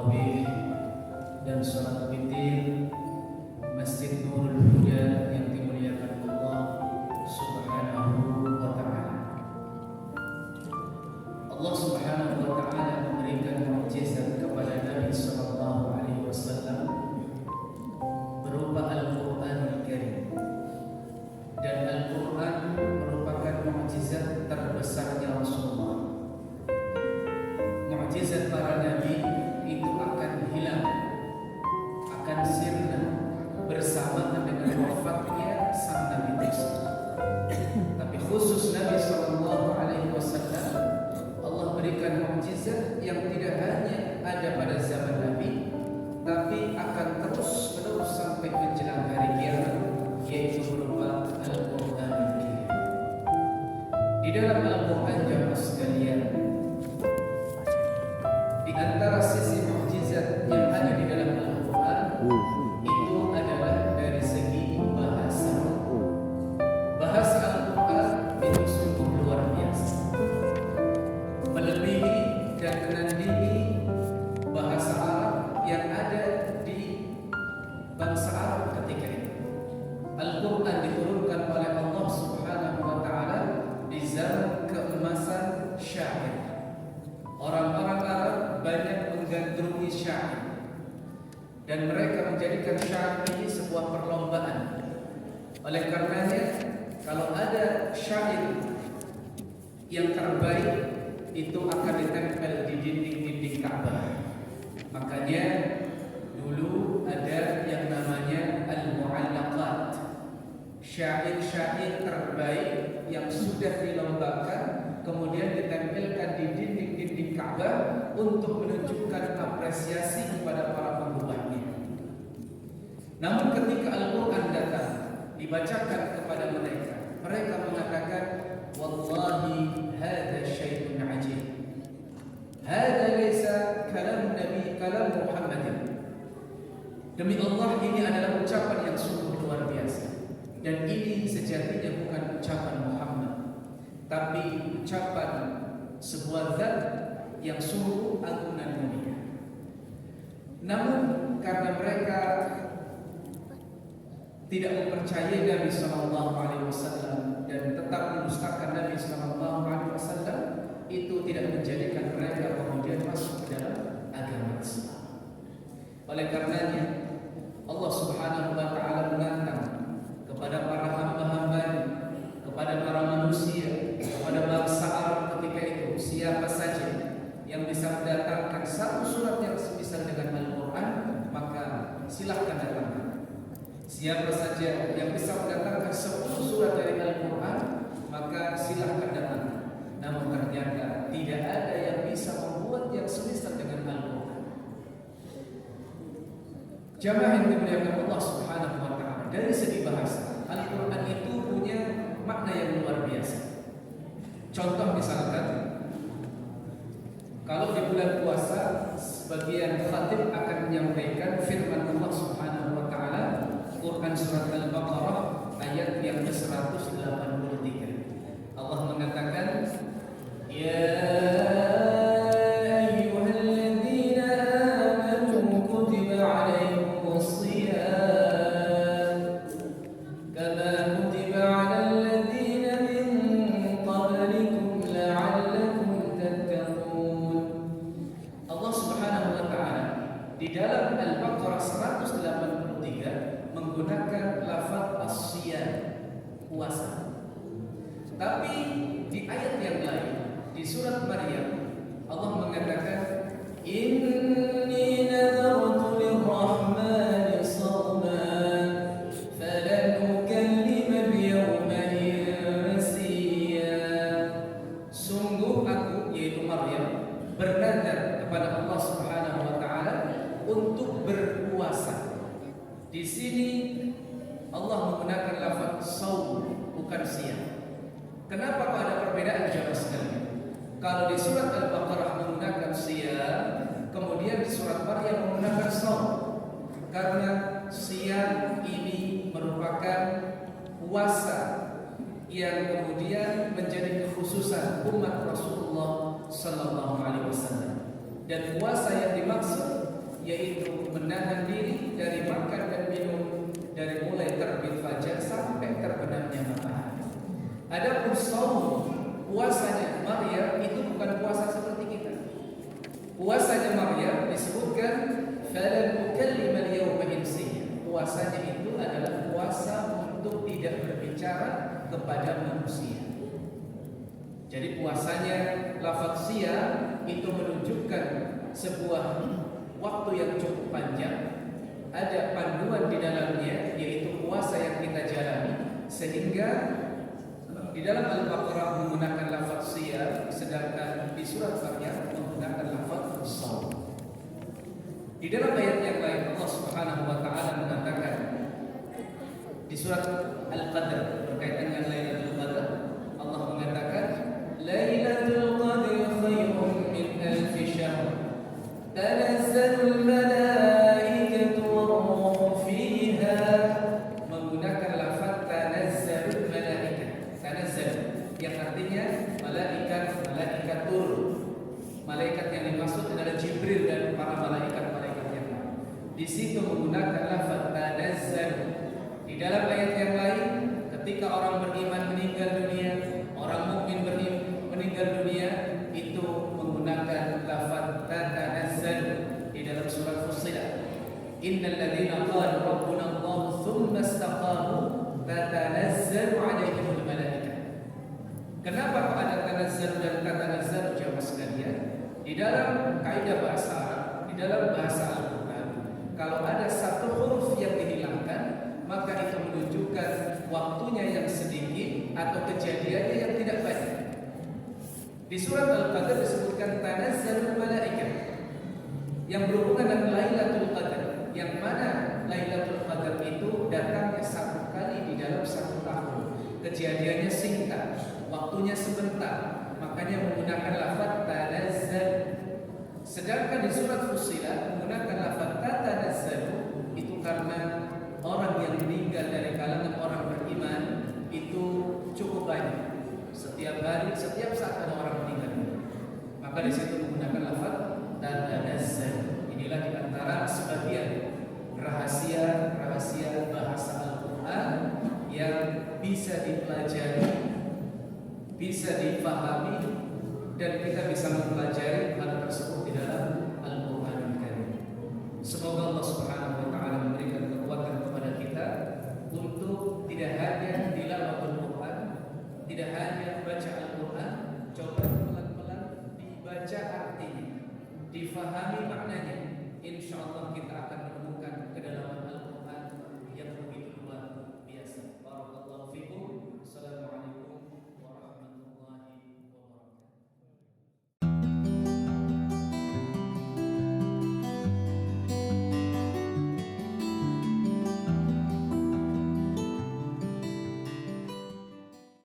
tarawih dan salat witir Masjid Nurul Huda yang dimuliakan Allah Subhanahu wa ta'ala. Allah Subhanahu wa ta'ala memberikan mukjizat kepada Nabi sallallahu alaihi wasallam berupa Al-Qur'an Al-Karim. Dan Al-Qur'an merupakan mukjizat terbesarnya Rasulullah. Mukjizat para nabi itu akan hilang, akan sirna bersamaan dengan wafatnya sang Nabi tersebut. Tapi khusus Nabi sallallahu alaihi wasallam Allah berikan mukjizat yang tidak hanya ada pada zaman Nabi, tapi akan terus menerus sampai menjelang hari kiamat, yaitu berupa Al-Qur'an Al-Karim. Di dalam Al-Qur'an jamaah sekalian, di antara sisi mukjizat yang ada di dalam Al-Qur'an itu adalah dari segi bahasa. Bahasa Al-Qur'an itu sungguh luar biasa, melebihi dan menandingi bahasa Arab yang ada di bangsa Arab ketika itu. Al-Qur'an diturunkan oleh Allah Subhanahu wa ta'ala di zaman keemasan syair. Orang-orang Arab banyak menggandrungi syair, dan mereka menjadikan syair ini sebuah perlombaan. Oleh karenanya, kalau ada syair yang terbaik, itu akan ditempel di dinding-dinding Ka'bah. Makanya dulu ada yang namanya al-mu'allaqat, syair-syair terbaik yang sudah dilombakan kemudian ditempelkan di dinding-dinding Ka'bah untuk menunjukkan apresiasi kepada para pengubahnya. Namun ketika Al-Qur'an datang dibacakan kepada mereka, mereka mengatakan, wallahi hadza syai'un ajib. Hadza laysa kalam Nabi, kalam Muhammadin. Demi Allah, ini adalah ucapan yang sungguh luar biasa. Dan ini sejatinya bukan ucapan Muhammad, tapi ucapan sebuah zat yang sungguh agung dan mulia. Namun karena mereka tidak mempercayai Nabi sallallahu alaihi wasallam dan tetap mendustakan Nabi sallallahu alaihi wasallam, itu tidak menjadikan mereka kemudian masuk ke dalam agama Islam. Oleh karenanya Allah Subhanahu wa ta'ala menantang kepada para hamba-hambanya, kepada para manusia, kepada bangsa Arab ketika itu, siapa saja yang bisa mendatangkan satu surat yang semisal dengan Al-Qur'an, maka silahkan datangkan. Siapa saja yang bisa mendatangkan 10 surat dari Al-Qur'an, maka silahkan datangkan. Namun ternyata tidak ada yang bisa membuat yang semisal dengan Al-Qur'an. Jamaah yang dimuliakan Allah Subhanahu wa ta'ala, dari segi bahasa, Al-Qur'an itu punya makna yang luar biasa. Contoh misalkan, kalau di bulan puasa sebagian khatib akan menyampaikan firman Allah Subhanahu wa ta'ala, Quran surat Al-Baqarah ayat yang ke-183. Allah mengatakan, ya ayyuhalladzina amanu kutiba alaikumus shiyam kama kutiba alal ladzina min qablikum la'allakum tattaqun. Allah Subhanahu wa ta'ala di dalam Al-Baqarah 183 menggunakan lafaz as-shiyam, puasa. Tapi di ayat yang lain, di surat Maryam, Allah mengatakan, inni nadartu lirrahmani sawman falan ukallima al-yawma insiya. Sungguh aku, yaitu Maryam, bernadar kepada Allah Subhanahu wa ta'ala untuk berpuasa. Di sini Allah menggunakan lafaz saum, bukan siam. Kenapa kok ada perbedaan jamaah sekalian? Kalau di surat Al-Baqarah menggunakan siam, kemudian di surat Maryam menggunakan saum. Karena siam ini merupakan puasa yang kemudian menjadi kekhususan umat Rasulullah sallallahu alaihi wasallam. Dan puasa yang dimaksud yaitu menahan diri dari makan dan minum dari mulai terbit fajar sampai terbenamnya matahari. Adapun shaum, puasanya Maryam itu bukan puasa seperti kita. Puasanya Maryam disebutkan falan ukallima al-yawma insiya. Puasanya itu adalah puasa untuk tidak berbicara kepada manusia. Jadi puasanya lafaz siyam itu menunjukkan sebuah waktu yang cukup panjang. Ada panduan di dalamnya, yaitu puasa yang kita jalani, sehingga di dalam Al-Baqarah menggunakan lafaz siyam, sedangkan di surat Maryam menggunakan lafaz shaum. Di dalam ayat yang lain Allah Subhanahu wa taala mengatakan di surat Al-Qadr berkaitan dengan Lailatul Qadar, Allah mengatakan Lailatul Qadri khairun min alf syahr tanazzalul malaikatu war-ruhu fiha, menggunakan lafaz tanazzalul malaikah. Tanazzal yang artinya malaikat turun. Malaikat yang dimaksud adalah Jibril dan para malaikat-malaikat yang lain. Di situ menggunakan lafaz tanazzal. Di dalam ayat yang lain, ketika orang beriman meninggal dunia, orang mukmin meninggal dunia, itu menggunakan lafaz tanazzal di dalam surat Fussilat. Innal ladzina qalu rabbuna Allah tsumma istaqamu tatanazzalu 'alaihimul malaikah. Kenapa kok ada tanazzal dan tatanazzalu jamaah sekalian? Di dalam kaidah bahasa Arab, di dalam bahasa Al-Quran, kalau ada satu huruf yang dihilangkan, maka itu menunjukkan waktunya yang sedikit atau kejadiannya yang tidak banyak. Di surat Al-Qadr disebutkan tanazzalul malaikah yang berhubungan dengan Lailatul Qadar, yang mana Lailatul Qadar itu datangnya satu kali di dalam satu tahun. Kejadiannya singkat, waktunya sebentar. Makanya menggunakan lafaz tanazzal. Sedangkan di surat Fussilat menggunakan lafaz tanazzal itu karena orang yang meninggal dari kalangan orang beriman itu cukup banyak. Setiap hari, setiap saat ada orang meninggal. Maka di situ menggunakan lafaz tanazzal. Inilah di antara sebagian rahasia bahasa Al-Quran yang bisa dipelajari, bisa difahami, dan kita bisa mempelajari hal tersebut di dalam